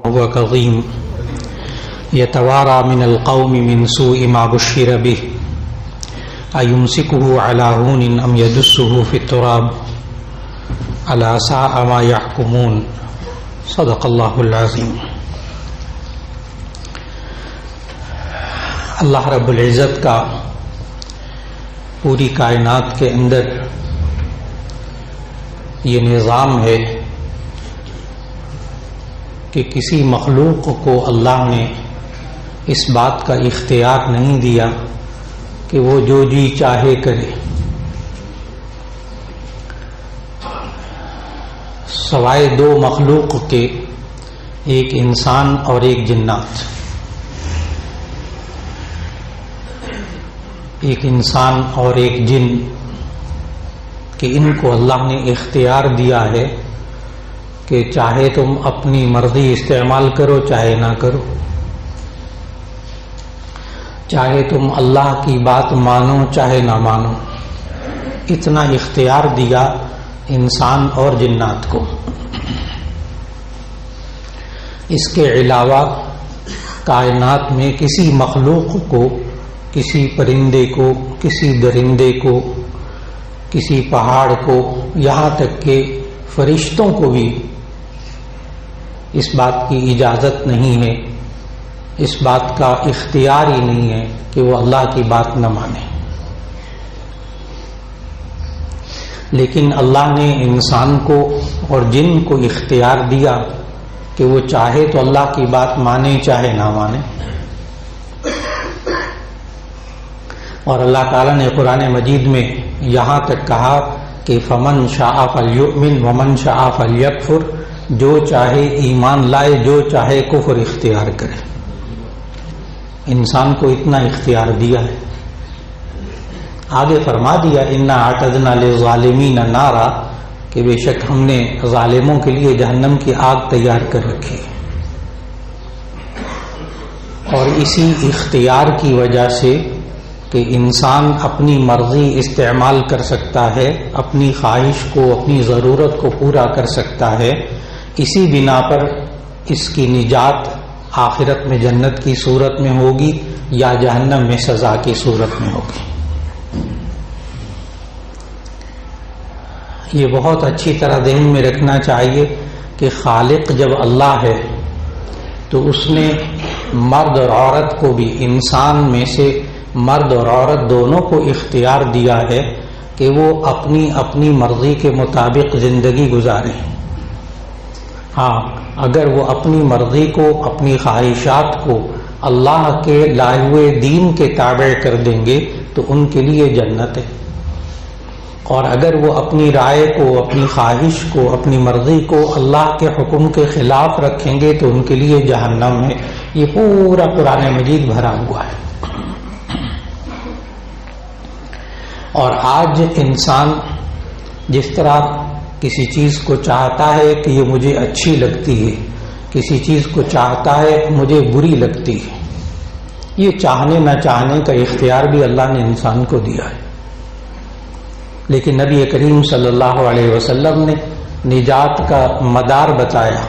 هو كظيم يتوارى من القوم من سوء ما بشر به أيمسكه على هون أم يدسه في التراب ألا ساء ما يحكمون صدق الله العظيم۔ اللہ رب العزت کا پوری کائنات کے اندر یہ نظام ہے کہ کسی مخلوق کو اللہ نے اس بات کا اختیار نہیں دیا کہ وہ جو جی چاہے کرے، سوائے دو مخلوق کے، ایک انسان اور ایک جنات۔ ایک انسان اور ایک جن کہ ان کو اللہ نے اختیار دیا ہے کہ چاہے تم اپنی مرضی استعمال کرو چاہے نہ کرو، چاہے تم اللہ کی بات مانو چاہے نہ مانو، اتنا اختیار دیا انسان اور جنات کو۔ اس کے علاوہ کائنات میں کسی مخلوق کو، کسی پرندے کو، کسی درندے کو، کسی پہاڑ کو، یہاں تک کہ فرشتوں کو بھی اس بات کی اجازت نہیں ہے، اس بات کا اختیار ہی نہیں ہے کہ وہ اللہ کی بات نہ مانے۔ لیکن اللہ نے انسان کو اور جن کو اختیار دیا کہ وہ چاہے تو اللہ کی بات مانے چاہے نہ مانے۔ اور اللہ تعالیٰ نے قرآن مجید میں یہاں تک کہا کہ فمن شاء فلیؤمن ومن شاء فلیکفر، جو چاہے ایمان لائے، جو چاہے کفر اختیار کرے۔ انسان کو اتنا اختیار دیا ہے۔ آگے فرما دیا انا اعتدنا للظالمین نارا، کہ بے شک ہم نے ظالموں کے لیے جہنم کی آگ تیار کر رکھی۔ اور اسی اختیار کی وجہ سے کہ انسان اپنی مرضی استعمال کر سکتا ہے، اپنی خواہش کو، اپنی ضرورت کو پورا کر سکتا ہے، اسی بنا پر اس کی نجات آخرت میں جنت کی صورت میں ہوگی یا جہنم میں سزا کی صورت میں ہوگی۔ یہ بہت اچھی طرح ذہن میں رکھنا چاہیے کہ خالق جب اللہ ہے تو اس نے مرد اور عورت کو بھی، انسان میں سے مرد اور عورت دونوں کو اختیار دیا ہے کہ وہ اپنی اپنی مرضی کے مطابق زندگی گزاریں۔ ہاں، اگر وہ اپنی مرضی کو، اپنی خواہشات کو اللہ کے لائے ہوئے دین کے تابع کر دیں گے تو ان کے لیے جنت ہے، اور اگر وہ اپنی رائے کو، اپنی خواہش کو، اپنی مرضی کو اللہ کے حکم کے خلاف رکھیں گے تو ان کے لیے جہنم ہے۔ یہ پورا قرآن مجید بھرا ہوا ہے۔ اور آج انسان جس طرح کسی چیز کو چاہتا ہے کہ یہ مجھے اچھی لگتی ہے، کسی چیز کو چاہتا ہے مجھے بری لگتی ہے، یہ چاہنے نہ چاہنے کا اختیار بھی اللہ نے انسان کو دیا ہے۔ لیکن نبی کریم صلی اللہ علیہ وسلم نے نجات کا مدار بتایا،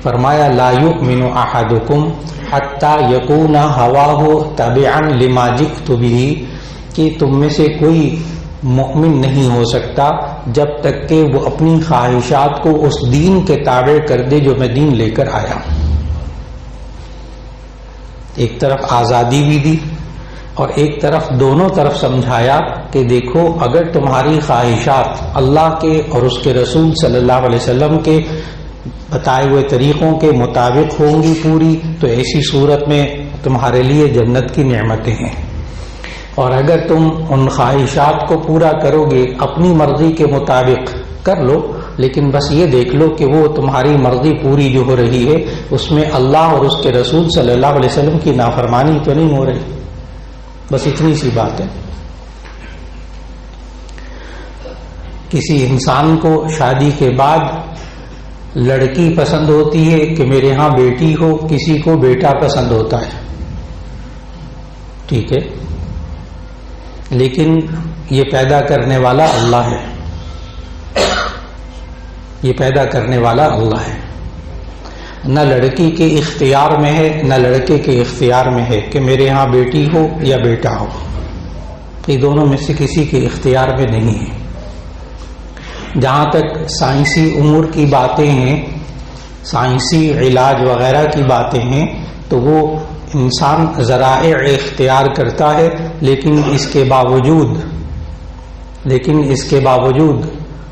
فرمایا لا یؤمن احدکم حتی یکون ہواہ تبعا لما جئت بہ، کہ تم میں سے کوئی مؤمن نہیں ہو سکتا جب تک کہ وہ اپنی خواہشات کو اس دین کے تابع کر دے جو میں دین لے کر آیا ہوں۔ ایک طرف آزادی بھی دی اور ایک طرف دونوں طرف سمجھایا کہ دیکھو اگر تمہاری خواہشات اللہ کے اور اس کے رسول صلی اللہ علیہ وسلم کے بتائے ہوئے طریقوں کے مطابق ہوں گی پوری، تو ایسی صورت میں تمہارے لیے جنت کی نعمتیں ہیں، اور اگر تم ان خواہشات کو پورا کرو گے اپنی مرضی کے مطابق کر لو، لیکن بس یہ دیکھ لو کہ وہ تمہاری مرضی پوری جو ہو رہی ہے اس میں اللہ اور اس کے رسول صلی اللہ علیہ وسلم کی نافرمانی تو نہیں ہو رہی، بس اتنی سی بات ہے۔ کسی انسان کو شادی کے بعد لڑکی پسند ہوتی ہے کہ میرے ہاں بیٹی ہو، کسی کو بیٹا پسند ہوتا ہے، ٹھیک ہے، لیکن یہ پیدا کرنے والا اللہ ہے، یہ پیدا کرنے والا اللہ ہے۔ نہ لڑکی کے اختیار میں ہے نہ لڑکے کے اختیار میں ہے کہ میرے ہاں بیٹی ہو یا بیٹا ہو، یہ دونوں میں سے کسی کے اختیار میں نہیں ہے۔ جہاں تک سائنسی امور کی باتیں ہیں، سائنسی علاج وغیرہ کی باتیں ہیں، تو وہ انسان ذرائع اختیار کرتا ہے، لیکن اس کے باوجود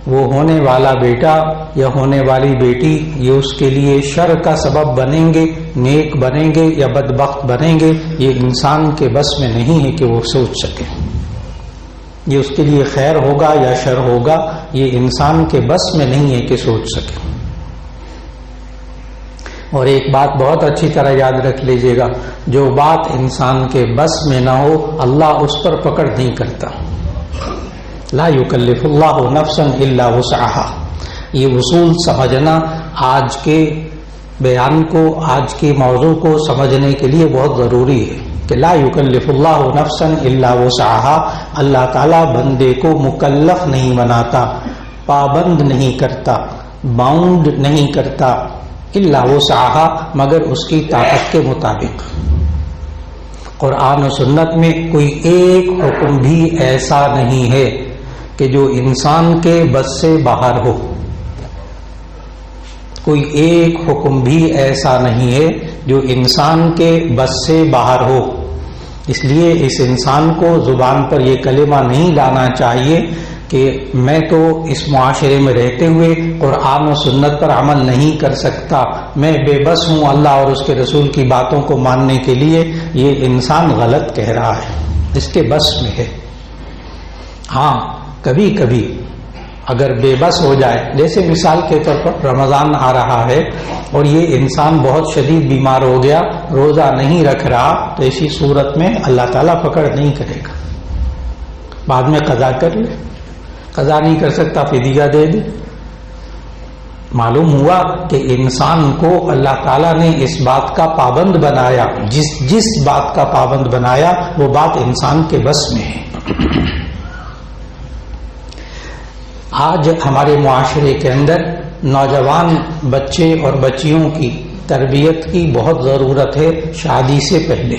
وہ ہونے والا بیٹا یا ہونے والی بیٹی یہ اس کے لیے شر کا سبب بنیں گے، نیک بنیں گے یا بدبخت بنیں گے، یہ انسان کے بس میں نہیں ہے کہ وہ سوچ سکے۔ یہ اس کے لیے خیر ہوگا یا شر ہوگا، یہ انسان کے بس میں نہیں ہے کہ سوچ سکے۔ اور ایک بات بہت اچھی طرح یاد رکھ لیجئے گا، جو بات انسان کے بس میں نہ ہو اللہ اس پر پکڑ نہیں کرتا۔ لا یکلف اللہ نفسا الا وسعها، یہ اصول سمجھنا آج کے بیان کو، آج کے موضوع کو سمجھنے کے لیے بہت ضروری ہے کہ لا یکلف اللہ نفسا الا وسعها، اللہ تعالیٰ بندے کو مکلف نہیں بناتا، پابند نہیں کرتا، باؤنڈ نہیں کرتا، الا وسعها، مگر اس کی طاقت کے مطابق۔ قرآن و سنت میں کوئی ایک حکم بھی ایسا نہیں ہے کہ جو انسان کے بس سے باہر ہو، کوئی ایک حکم بھی ایسا نہیں ہے جو انسان کے بس سے باہر ہو۔ اس لیے اس انسان کو زبان پر یہ کلمہ نہیں لانا چاہیے کہ میں تو اس معاشرے میں رہتے ہوئے قرآن و سنت پر عمل نہیں کر سکتا، میں بے بس ہوں اللہ اور اس کے رسول کی باتوں کو ماننے کے لیے۔ یہ انسان غلط کہہ رہا ہے، اس کے بس میں ہے۔ ہاں کبھی کبھی اگر بے بس ہو جائے، جیسے مثال کے طور پر رمضان آ رہا ہے اور یہ انسان بہت شدید بیمار ہو گیا، روزہ نہیں رکھ رہا، تو ایسی صورت میں اللہ تعالیٰ پکڑ نہیں کرے گا، بعد میں قضا کر لے، قضا نہیں کر سکتا فدیہ دے دے۔ معلوم ہوا کہ انسان کو اللہ تعالیٰ نے اس بات کا پابند بنایا، جس بات کا پابند بنایا وہ بات انسان کے بس میں ہے۔ آج ہمارے معاشرے کے اندر نوجوان بچے اور بچیوں کی تربیت کی بہت ضرورت ہے، شادی سے پہلے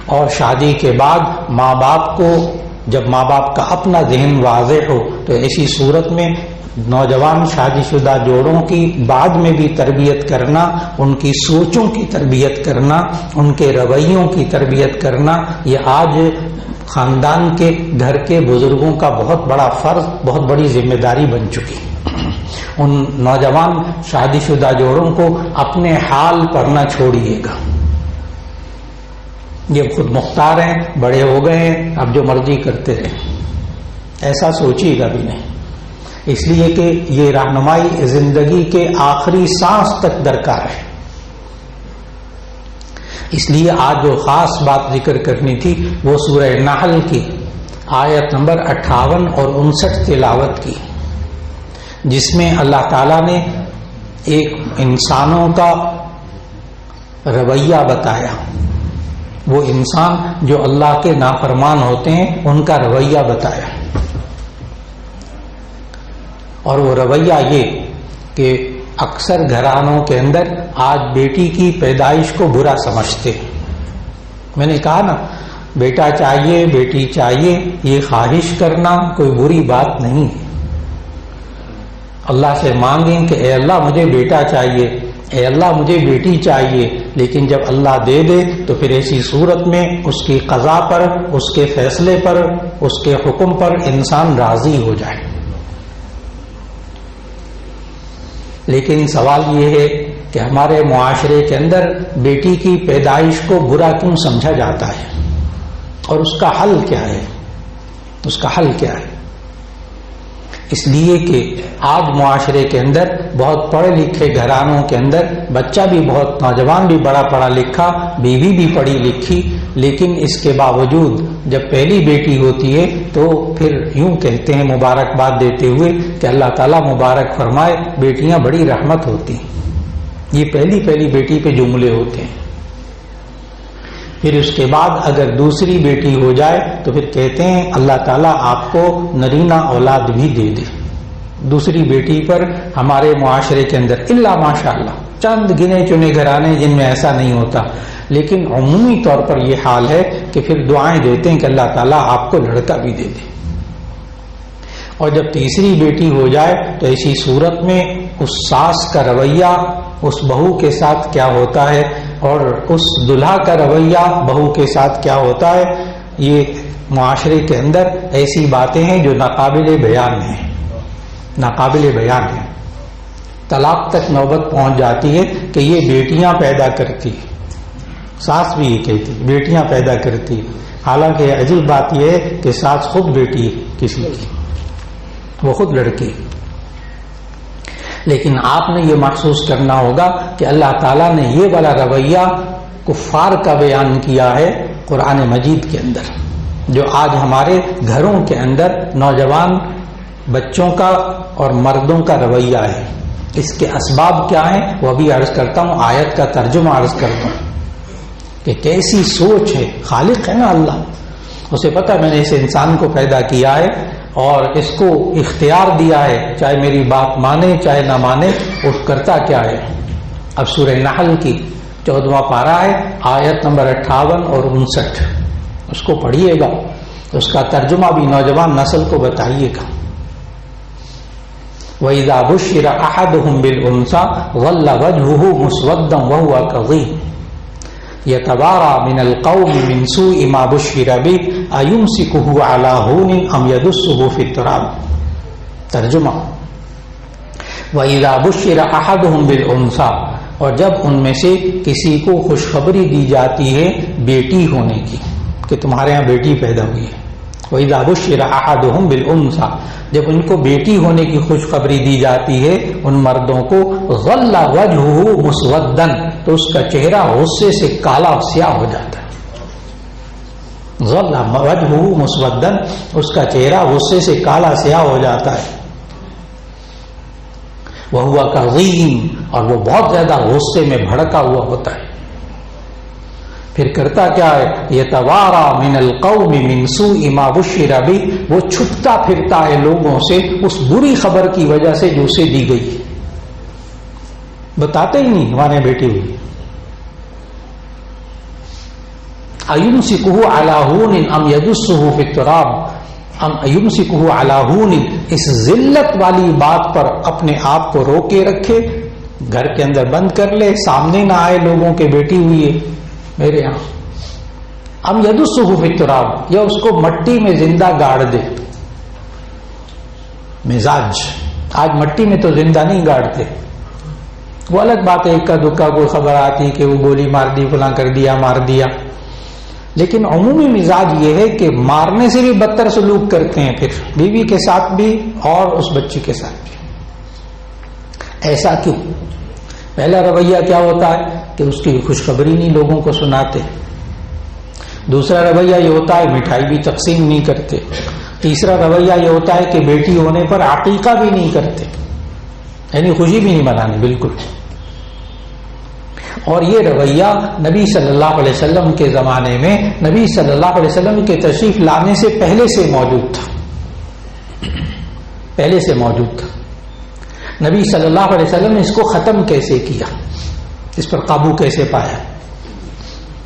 اور شادی کے بعد۔ ماں باپ کو جب ماں باپ کا اپنا ذہن واضح ہو تو ایسی صورت میں نوجوان شادی شدہ جوڑوں کی بعد میں بھی تربیت کرنا، ان کی سوچوں کی تربیت کرنا، ان کے رویوں کی تربیت کرنا، یہ آج خاندان کے گھر کے بزرگوں کا بہت بڑا فرض، بہت بڑی ذمہ داری بن چکی۔ ان نوجوان شادی شدہ جوڑوں کو اپنے حال پر نہ چھوڑیے گا، یہ خود مختار ہیں، بڑے ہو گئے ہیں، اب جو مرضی کرتے رہیں، ایسا سوچیے گا بھی نہیں، اس لیے کہ یہ رہنمائی زندگی کے آخری سانس تک درکار ہے۔ اس لیے آج جو خاص بات ذکر کرنی تھی وہ سورہ نحل کی آیت نمبر 58 اور 59 تلاوت کی، جس میں اللہ تعالیٰ نے ایک انسانوں کا رویہ بتایا، وہ انسان جو اللہ کے نافرمان ہوتے ہیں ان کا رویہ بتایا، اور وہ رویہ یہ کہ اکثر گھرانوں کے اندر آج بیٹی کی پیدائش کو برا سمجھتے۔ میں نے کہا نا، بیٹا چاہیے بیٹی چاہیے، یہ خواہش کرنا کوئی بری بات نہیں ہے۔ اللہ سے مانگیں کہ اے اللہ مجھے بیٹا چاہیے، اے اللہ مجھے بیٹی چاہیے، لیکن جب اللہ دے دے تو پھر ایسی صورت میں اس کی قضا پر، اس کے فیصلے پر، اس کے حکم پر انسان راضی ہو جائے۔ لیکن سوال یہ ہے کہ ہمارے معاشرے کے اندر بیٹی کی پیدائش کو برا کیوں سمجھا جاتا ہے، اور اس کا حل کیا ہے؟ اس کا حل کیا ہے؟ اس لیے کہ آج معاشرے کے اندر بہت پڑھے لکھے گھرانوں کے اندر بچہ بھی بہت نوجوان بھی بڑا پڑھا لکھا، بیوی بھی پڑھی لکھی، لیکن اس کے باوجود جب پہلی بیٹی ہوتی ہے تو پھر یوں کہتے ہیں مبارکباد دیتے ہوئے کہ اللہ تعالیٰ مبارک فرمائے، بیٹیاں بڑی رحمت ہوتی ہیں۔ یہ پہلی بیٹی پہ جملے ہوتے ہیں۔ پھر اس کے بعد اگر دوسری بیٹی ہو جائے تو پھر کہتے ہیں اللہ تعالیٰ آپ کو نرینہ اولاد بھی دے دے۔ دوسری بیٹی پر ہمارے معاشرے کے اندر، الا ماشاءاللہ چند گنے چنے گھرانے جن میں ایسا نہیں ہوتا، لیکن عمومی طور پر یہ حال ہے کہ پھر دعائیں دیتے ہیں کہ اللہ تعالیٰ آپ کو لڑکا بھی دے دے. اور جب تیسری بیٹی ہو جائے تو ایسی صورت میں اس ساس کا رویہ اس بہو کے ساتھ کیا ہوتا ہے اور اس دلہا کا رویہ بہو کے ساتھ کیا ہوتا ہے، یہ معاشرے کے اندر ایسی باتیں ہیں جو ناقابل بیان ہیں، ناقابل بیان ہیں. طلاق تک نوبت پہنچ جاتی ہے کہ یہ بیٹیاں پیدا کرتی، ساس بھی یہ کہتی بیٹیاں پیدا کرتی، حالانکہ عجیب بات یہ ہے کہ ساس خود بیٹی ہے کسی کی، وہ خود لڑکی. لیکن آپ نے یہ محسوس کرنا ہوگا کہ اللہ تعالیٰ نے یہ والا رویہ کفار کا بیان کیا ہے قرآن مجید کے اندر، جو آج ہمارے گھروں کے اندر نوجوان بچوں کا اور مردوں کا رویہ ہے. اس کے اسباب کیا ہیں وہ بھی عرض کرتا ہوں، آیت کا ترجمہ عرض کرتا ہوں کہ کیسی سوچ ہے. خالق ہے نا اللہ، اسے پتہ میں نے اس انسان کو پیدا کیا ہے اور اس کو اختیار دیا ہے، چاہے میری بات مانے چاہے نہ مانے، وہ کرتا کیا ہے. اب سورہ نحل کی 14واں پارہ ہے، آیت نمبر 58 اور 59، اس کو پڑھیے گا، اس کا ترجمہ بھی نوجوان نسل کو بتائیے گا. وَإِذَا بُشِّرَ أَحَدُهُم بِالْأُنثَىٰ ظَلَّ وَجْهُهُ مُسْوَدًّا وَهُوَ كَظِيمٌ يَتَوَارَىٰ مِنَ الْقَوْمِ مِنْ سُوءِ مَا بُشِّرَ بِهِ أَيُمْسِكُهُ عَلَىٰ هُونٍ أَمْ يَدُسُّهُ فِي التُّرَابِ. ترجمہ: وَإِذَا بُشِّرَ أَحَدُهُم بِالْأُنثَىٰ، اور جب ان میں سے کسی کو خوشخبری دی جاتی ہے بیٹی ہونے کی کہ تمہارے ہاں بیٹی پیدا ہوئی ہے. وَإِذَا بُشِّرَ أَحَدُهُم بِالْأُنثَىٰ، جب ان کو بیٹی ہونے کی خوشخبری دی جاتی ہے ان مردوں کو، ظَلَّ وَجْهُهُ مُسْوَدًّا، تو اس کا چہرہ غصے سے کالا سیاہ ہو جاتا ہے. ظَلَّ وَجْهُهُ مُسْوَدًّا، اس کا چہرہ غصے سے کالا سیاہ ہو جاتا ہے. وَهُوَ كَظِيمٌ، اور وہ بہت زیادہ غصے میں بھڑکا ہوا ہوتا ہے. پھر کرتا کیا ہے، یتوارا من القوم من سوء ما بشر بہ، وہ چھپتا پھرتا ہے لوگوں سے اس بری خبر کی وجہ سے جو اسے دی گئی، بتاتے ہی نہیں ہمارے بیٹی ہوئی. ایمسکہ علی ہون ام یدسہ فی التراب، ام ایمسکہ علی ہون، اس ذلت والی بات پر اپنے آپ کو روکے رکھے، گھر کے اندر بند کر لے، سامنے نہ آئے لوگوں کے بیٹی ہوئی ہے میرے ہاں. ام یدسہ فی التراب، یا اس کو مٹی میں زندہ گاڑ دے. مزاج آج مٹی میں تو زندہ نہیں گاڑتے، وہ الگ بات ہے، اکا دکا کوئی خبر آتی کہ وہ گولی مار دی، فلاں کر دیا، مار دیا، لیکن عمومی مزاج یہ ہے کہ مارنے سے بھی بدتر سلوک کرتے ہیں، پھر بیوی کے ساتھ بھی اور اس بچی کے ساتھ بھی. ایسا کیوں؟ پہلا رویہ کیا ہوتا ہے کہ اس کی خوشخبری نہیں لوگوں کو سناتے. دوسرا رویہ یہ ہوتا ہے مٹھائی بھی تقسیم نہیں کرتے. تیسرا رویہ یہ ہوتا ہے کہ بیٹی ہونے پر عقیقہ بھی نہیں کرتے، یعنی خوشی بھی نہیں منانے بالکل. اور یہ رویہ نبی صلی اللہ علیہ وسلم کے زمانے میں، نبی صلی اللہ علیہ وسلم کے تشریف لانے سے پہلے سے موجود تھا، پہلے سے موجود تھا. نبی صلی اللہ علیہ وسلم نے اس کو ختم کیسے کیا، اس پر قابو کیسے پایا؟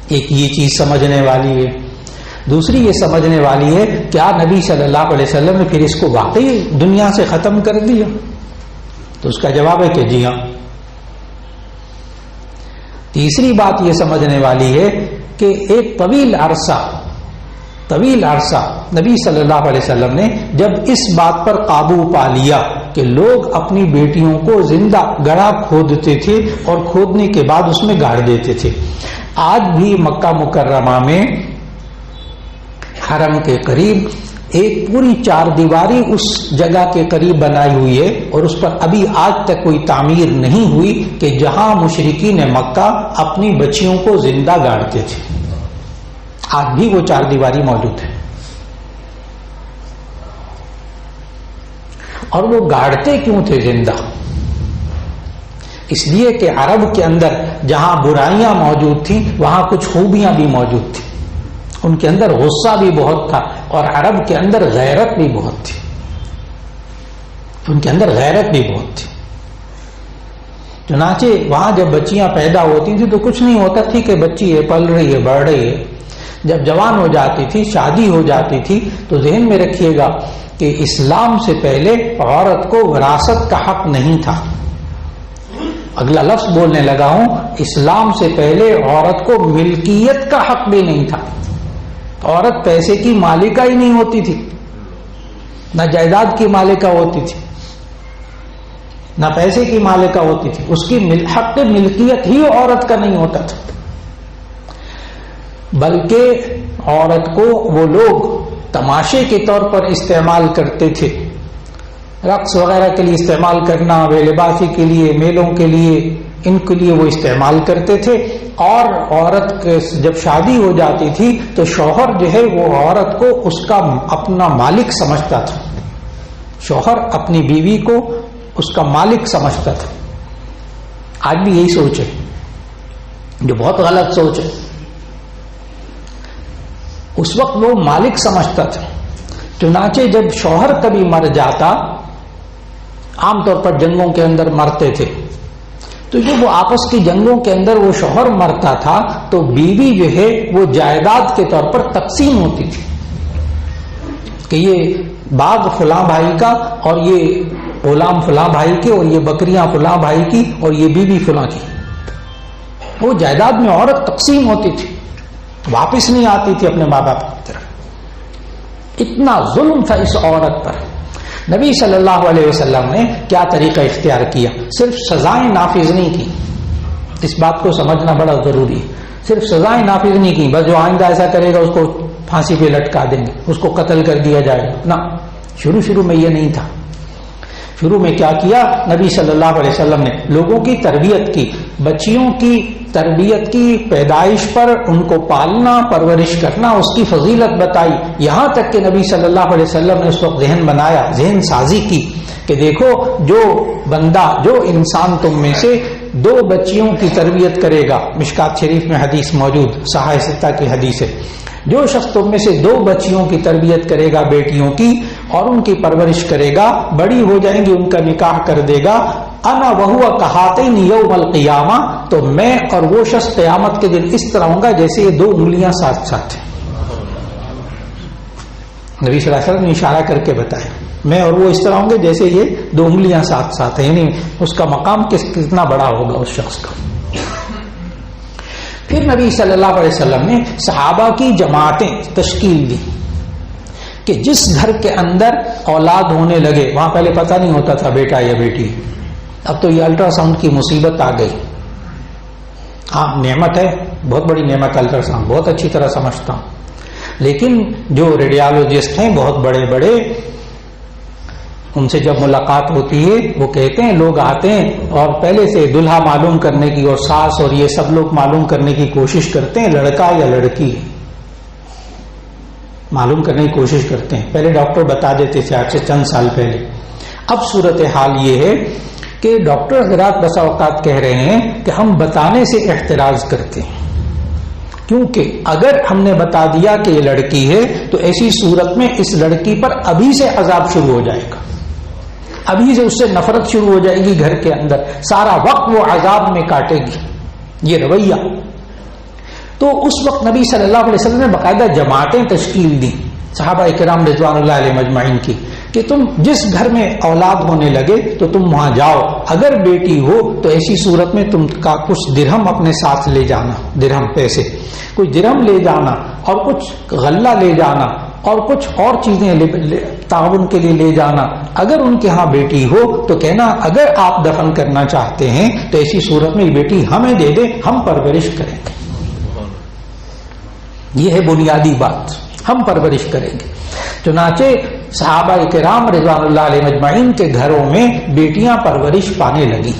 ایک یہ چیز سمجھنے والی ہے. دوسری یہ سمجھنے والی ہے کیا نبی صلی اللہ علیہ وسلم نے پھر اس کو واقعی دنیا سے ختم کر دیا؟ تو اس کا جواب ہے کہ جی ہاں. تیسری بات یہ سمجھنے والی ہے کہ ایک طویل عرصہ نبی صلی اللہ علیہ وسلم نے جب اس بات پر قابو پا لیا کہ لوگ اپنی بیٹیوں کو زندہ گڑھا کھودتے تھے اور کھودنے کے بعد اس میں گاڑ دیتے تھے. آج بھی مکہ مکرمہ میں حرم کے قریب ایک پوری 4 دیواری اس جگہ کے قریب بنائی ہوئی ہے، اور اس پر ابھی آج تک کوئی تعمیر نہیں ہوئی کہ جہاں مشرکین مکہ اپنی بچیوں کو زندہ گاڑتے تھے. آج بھی وہ 4 دیواری موجود ہے. اور وہ گاڑتے کیوں تھے زندہ؟ اس لیے کہ عرب کے اندر جہاں برائیاں موجود تھیں وہاں کچھ خوبیاں بھی موجود تھیں. ان کے اندر غصہ بھی بہت تھا اور عرب کے اندر غیرت بھی بہت تھی. ان کے اندر غیرت بھی بہت تھی. چنانچہ وہاں جب بچیاں پیدا ہوتی تھی تو کچھ نہیں ہوتا، ٹھیک ہے بچی ہے، پل رہی ہے، بڑھ رہی ہے. جب جوان ہو جاتی تھی، شادی ہو جاتی تھی، تو ذہن میں رکھیے گا کہ اسلام سے پہلے عورت کو وراثت کا حق نہیں تھا. اگلا لفظ بولنے لگا ہوں، اسلام سے پہلے عورت کو ملکیت کا حق بھی نہیں تھا. عورت پیسے کی مالکہ ہی نہیں ہوتی تھی، نہ جائیداد کی مالکہ ہوتی تھی، نہ پیسے کی مالکہ ہوتی تھی. اس کی حق ملکیت ہی عورت کا نہیں ہوتا تھا. بلکہ عورت کو وہ لوگ تماشے کے طور پر استعمال کرتے تھے، رقص وغیرہ کے لیے استعمال کرنا، بے لباسی کے لیے، میلوں کے لیے، ان کے لیے وہ استعمال کرتے تھے. اور عورت جب شادی ہو جاتی تھی تو شوہر جو ہے وہ عورت کو اس کا اپنا مالک سمجھتا تھا. شوہر اپنی بیوی کو اس کا مالک سمجھتا تھا. آج بھی یہی سوچ ہے، جو بہت غلط سوچ ہے. اس وقت وہ مالک سمجھتا تھا. چنانچہ جب شوہر کبھی مر جاتا، عام طور پر جنگوں کے اندر مرتے تھے، تو جب وہ آپس کی جنگوں کے اندر وہ شوہر مرتا تھا تو بیوی جو ہے وہ جائیداد کے طور پر تقسیم ہوتی تھی کہ یہ باغ فلاں بھائی کا، اور یہ غلام فلاں بھائی کے، اور یہ بکریاں فلاں بھائی کی، اور یہ بیوی فلاں کی. وہ جائیداد میں عورت تقسیم ہوتی تھی، واپس نہیں آتی تھی اپنے ماں باپ کی طرف. اتنا ظلم تھا اس عورت پر. نبی صلی اللہ علیہ وسلم نے کیا طریقہ اختیار کیا؟ صرف سزائیں نافذ نہیں کی. اس بات کو سمجھنا بڑا ضروری ہے. صرف سزائیں نافذ نہیں کی، بس جو آئندہ ایسا کرے گا اس کو پھانسی پہ لٹکا دیں گے، اس کو قتل کر دیا جائے گا. نہ، شروع میں یہ نہیں تھا. شروع میں کیا کیا؟ نبی صلی اللہ علیہ وسلم نے لوگوں کی تربیت کی، بچیوں کی تربیت کی، پیدائش پر ان کو پالنا، پرورش کرنا، اس کی فضیلت بتائی. یہاں تک کہ نبی صلی اللہ علیہ وسلم نے اس وقت ذہن بنایا، ذہن سازی کی کہ دیکھو جو بندہ، جو انسان تم میں سے 2 بچیوں کی تربیت کرے گا، مشکات شریف میں حدیث موجود، صحاح ستہ کی حدیث ہے، جو شخص تم میں سے 2 بچیوں کی تربیت کرے گا، بیٹیوں کی، اور ان کی پرورش کرے گا، بڑی ہو جائیں گی، ان کا نکاح کر دے گا، انا وہو کہاتین یوم القیامہ، تو میں اور وہ شخص قیامت کے دن اس طرح ہوں گا جیسے یہ 2 انگلیاں ساتھ ساتھ ہیں. نبی صلی اللہ علیہ وسلم نے اشارہ کر کے بتایا، میں اور وہ اس طرح ہوں گے جیسے یہ 2 انگلیاں ساتھ ساتھ ہیں. یعنی اس کا مقام کتنا بڑا ہوگا اس شخص کا. پھر نبی صلی اللہ علیہ وسلم نے صحابہ کی جماعتیں تشکیل دی کہ جس گھر کے اندر اولاد ہونے لگے، وہاں پہلے پتہ نہیں ہوتا تھا بیٹا یا بیٹی، اب تو یہ الٹرا ساؤنڈ کی مصیبت آ گئی. ہاں نعمت ہے، بہت بڑی نعمت الٹرا ساؤنڈ، بہت اچھی طرح سمجھتا ہوں. لیکن جو ریڈیالوجسٹ ہیں بہت بڑے بڑے، ان سے جب ملاقات ہوتی ہے وہ کہتے ہیں، لوگ آتے ہیں اور پہلے سے دلہا معلوم کرنے کی اور ساس اور یہ سب لوگ معلوم کرنے کی کوشش کرتے ہیں لڑکا یا لڑکی معلوم کرنے کی کوشش کرتے ہیں. پہلے ڈاکٹر بتا دیتے تھے آج سے چند سال پہلے. اب صورتحال یہ ہے کہ ڈاکٹر حضرات بسا اوقات کہہ رہے ہیں کہ ہم بتانے سے احتراز کرتے ہیں، کیونکہ اگر ہم نے بتا دیا کہ یہ لڑکی ہے تو ایسی صورت میں اس لڑکی پر ابھی سے عذاب شروع ہو جائے گا، ابھی سے اس سے نفرت شروع ہو جائے گی گھر کے اندر، سارا وقت وہ عذاب میں کاٹے گی. یہ رویہ. تو اس وقت نبی صلی اللہ علیہ وسلم نے باقاعدہ جماعتیں تشکیل دی صحابہ کرام رضوان اللہ علیہ مجمعین کی کہ تم جس گھر میں اولاد ہونے لگے تو تم وہاں جاؤ، اگر بیٹی ہو تو ایسی صورت میں تم کا کچھ درہم اپنے ساتھ لے جانا، درہم پیسے، کچھ درہم لے جانا اور کچھ غلہ لے جانا اور کچھ اور چیزیں تعاون کے لیے لے جانا. اگر ان کے ہاں بیٹی ہو تو کہنا اگر آپ دفن کرنا چاہتے ہیں تو ایسی صورت میں یہ بیٹی ہمیں دے دیں، ہم پرورش کریں گے. یہ ہے بنیادی بات، ہم پرورش کریں گے. چنانچہ صحابہ کرام رضوان اللہ علیہ مجمعین کے گھروں میں بیٹیاں پرورش پانے لگی،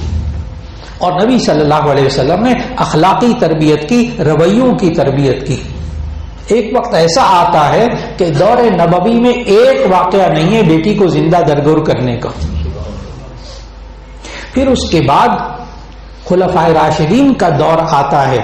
اور نبی صلی اللہ علیہ وسلم نے اخلاقی تربیت کی، رویوں کی تربیت کی. ایک وقت ایسا آتا ہے کہ دور نبوی میں ایک واقعہ نہیں ہے بیٹی کو زندہ درگور کرنے کا. پھر اس کے بعد خلفائے راشدین کا دور آتا ہے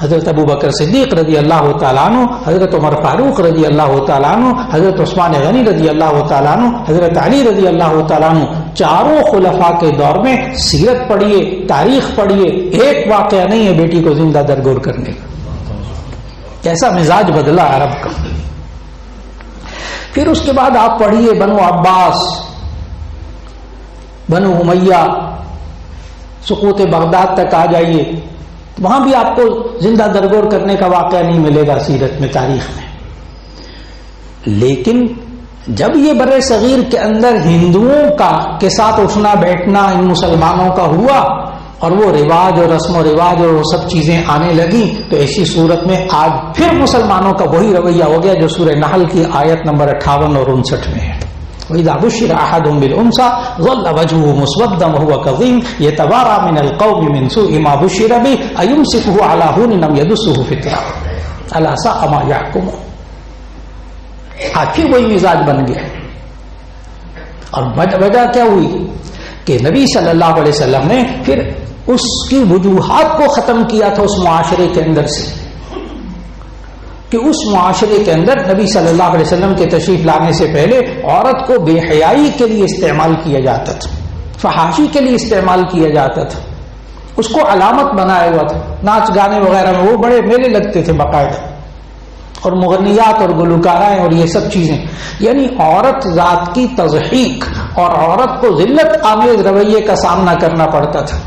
حضرت ابو بکر صدیق رضی اللہ تعالیٰ عنہ، حضرت عمر فاروق رضی اللہ تعالیٰ عنہ، حضرت عثمان غنی رضی اللہ تعالیٰ عنہ، حضرت علی رضی اللہ تعالیٰ عنہ، چاروں خلفاء کے دور میں سیرت پڑھیے، تاریخ پڑھیے، ایک واقعہ نہیں ہے بیٹی کو زندہ درگور کرنے کا. کیسا مزاج بدلا عرب کا. پھر اس کے بعد آپ پڑھیے بنو عباس، بنو امیہ، سقوط بغداد تک آ جائیے، وہاں بھی آپ کو زندہ درگور کرنے کا واقعہ نہیں ملے گا سیرت میں، تاریخ میں. لیکن جب یہ بر صغیر کے اندر ہندوؤں کے ساتھ اٹھنا بیٹھنا ان مسلمانوں کا ہوا اور وہ رواج اور رسم و رواج اور وہ سب چیزیں آنے لگی، تو ایسی صورت میں آج پھر مسلمانوں کا وہی رویہ ہو گیا جو سورہ نحل کی آیت نمبر 58 اور 59 میں ہے. وَإِذَا بُشِّرَ أَحَدٌ بِالْأُنثَىٰ ظَلَّ وَجْهُهُ مُسْوَدًّا وَهُوَ كَظِيمٌ يَتَوَارَىٰ مِنَ الْقَوْمِ مِنْ سُوءِ مَا بُشِّرَ بِهِ أَيُمْسِكُهُ عَلَىٰ هُونٍ أَمْ يَدُسُّهُ فِي التُّرَابِ أَلَا سَاءَ مَا يَحْكُمُونَ. آج پھر وہی مزاج بن گیا. اور وجہ کیا ہوئی کہ نبی صلی اللہ علیہ وسلم نے پھر اس کی وجوہات کو ختم کیا تھا اس معاشرے کے اندر سے، کہ اس معاشرے کے اندر نبی صلی اللہ علیہ وسلم کے تشریف لانے سے پہلے عورت کو بے حیائی کے لیے استعمال کیا جاتا تھا، فحاشی کے لیے استعمال کیا جاتا تھا، اس کو علامت بنایا ہوا تھا. ناچ گانے وغیرہ میں وہ بڑے میلے لگتے تھے باقاعدہ، اور مغنیات اور گلوکارائیں اور یہ سب چیزیں، یعنی عورت ذات کی تضحیک اور عورت کو ذلت آمیز رویے کا سامنا کرنا پڑتا تھا.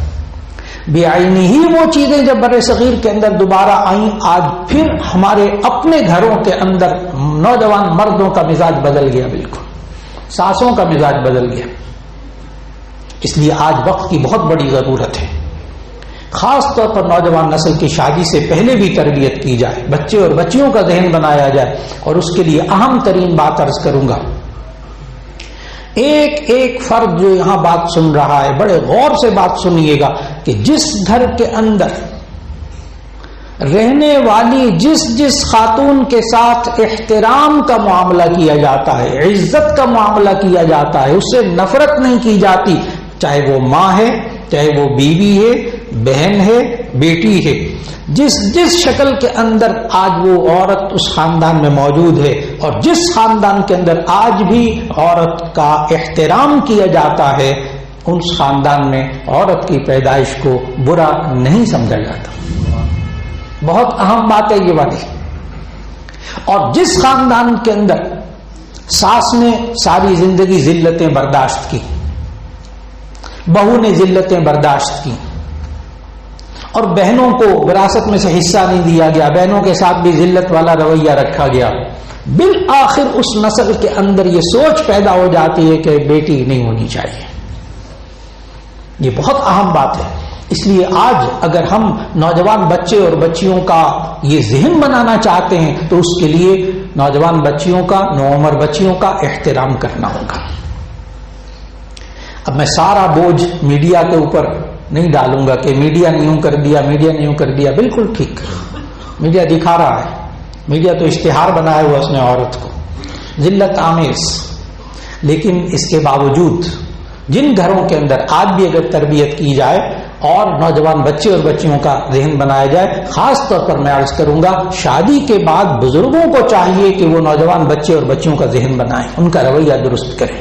بے آئینی ہی وہ چیزیں جب بر صغیر کے اندر دوبارہ آئیں، آج پھر ہمارے اپنے گھروں کے اندر نوجوان مردوں کا مزاج بدل گیا، بالکل ساسوں کا مزاج بدل گیا. اس لیے آج وقت کی بہت بڑی ضرورت ہے، خاص طور پر نوجوان نسل کی شادی سے پہلے بھی تربیت کی جائے، بچے اور بچیوں کا ذہن بنایا جائے. اور اس کے لیے اہم ترین بات عرض کروں گا، ایک ایک فرد جو یہاں بات سن رہا ہے بڑے غور سے بات سنیے گا کہ جس گھر کے اندر رہنے والی جس خاتون کے ساتھ احترام کا معاملہ کیا جاتا ہے، عزت کا معاملہ کیا جاتا ہے، اس سے نفرت نہیں کی جاتی، چاہے وہ ماں ہے، چاہے وہ بیوی ہے، بہن ہے، بیٹی ہے، جس شکل کے اندر آج وہ عورت اس خاندان میں موجود ہے، اور جس خاندان کے اندر آج بھی عورت کا احترام کیا جاتا ہے، اس خاندان میں عورت کی پیدائش کو برا نہیں سمجھا جاتا. بہت اہم بات ہے یہ والی. اور جس خاندان کے اندر ساس نے ساری زندگی ذلتیں برداشت کی، بہو نے ذلتیں برداشت کی، اور بہنوں کو وراثت میں سے حصہ نہیں دیا گیا، بہنوں کے ساتھ بھی ذلت والا رویہ رکھا گیا، بالآخر اس نسل کے اندر یہ سوچ پیدا ہو جاتی ہے کہ بیٹی نہیں ہونی چاہیے. یہ بہت اہم بات ہے. اس لیے آج اگر ہم نوجوان بچے اور بچیوں کا یہ ذہن بنانا چاہتے ہیں تو اس کے لیے نوجوان بچیوں کا، نوعمر بچیوں کا احترام کرنا ہوگا. اب میں سارا بوجھ میڈیا کے اوپر نہیں ڈالوں گا کہ میڈیا نے یوں کر دیا، میڈیا نے یوں کر دیا. بالکل ٹھیک، میڈیا دکھا رہا ہے، میڈیا تو اشتہار بنایا ہوا اس نے عورت کو ذلت آمیز. لیکن اس کے باوجود جن گھروں کے اندر آج بھی اگر تربیت کی جائے اور نوجوان بچے اور بچیوں کا ذہن بنایا جائے، خاص طور پر میں عرض کروں گا شادی کے بعد بزرگوں کو چاہیے کہ وہ نوجوان بچے اور بچیوں کا ذہن بنائیں، ان کا رویہ درست کریں،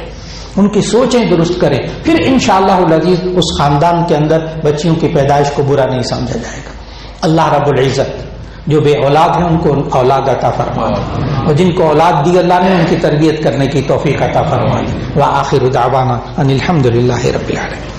ان کی سوچیں درست کریں، پھر انشاءاللہ العزیز اس خاندان کے اندر بچیوں کی پیدائش کو برا نہیں سمجھا جائے گا. اللہ رب العزت جو بے اولاد ہیں ان کو اولاد عطا فرما دے، اور جن کو اولاد دی اللہ نے ان کی تربیت کرنے کی توفیق عطا فرما دے. وآخر دعوانا ان الحمد للہ رب العالمین.